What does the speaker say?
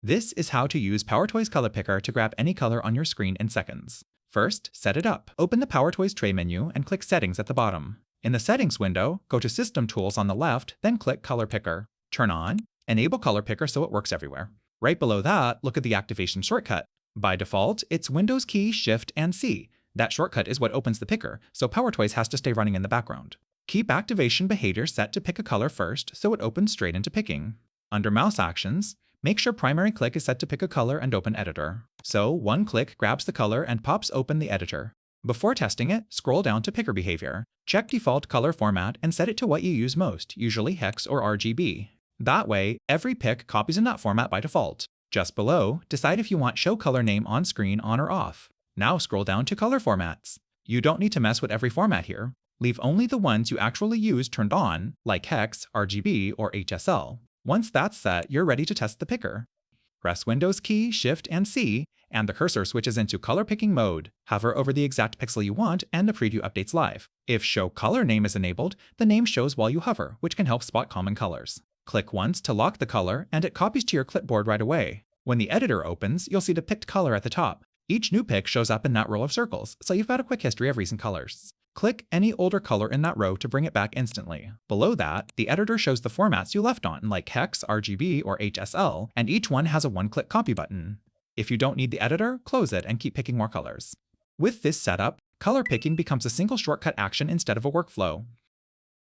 This is how to use PowerToys Color Picker to grab any color on your screen in seconds. First, set it up. Open the PowerToys tray menu and click Settings at the bottom. In the Settings window, go to System Tools on the left, then click Color Picker. Turn on, enable Color Picker so it works everywhere. Right below that, look at the activation shortcut. By default, it's Windows key, Shift, and C. That shortcut is what opens the picker, so PowerToys has to stay running in the background. Keep activation behavior set to pick a color first so it opens straight into picking. Under Mouse Actions, make sure primary click is set to pick a color and open editor. So one click grabs the color and pops open the editor. Before testing it, scroll down to picker behavior. Check default color format and set it to what you use most, usually HEX or RGB. That way, every pick copies in that format by default. Just below, decide if you want Show Color Name on screen on or off. Now scroll down to color formats. You don't need to mess with every format here. Leave only the ones you actually use turned on, like HEX, RGB, or HSL. Once that's set, you're ready to test the picker. Press Windows key, Shift, and C, and the cursor switches into color picking mode. Hover over the exact pixel you want, and the preview updates live. If Show Color Name is enabled, the name shows while you hover, which can help spot common colors. Click once to lock the color, and it copies to your clipboard right away. When the editor opens, you'll see the picked color at the top. Each new pick shows up in that row of circles, so you've got a quick history of recent colors. Click any older color in that row to bring it back instantly. Below that, the editor shows the formats you left on, like HEX, RGB, or HSL, and each one has a one-click copy button. If you don't need the editor, close it and keep picking more colors. With this setup, color picking becomes a single shortcut action instead of a workflow.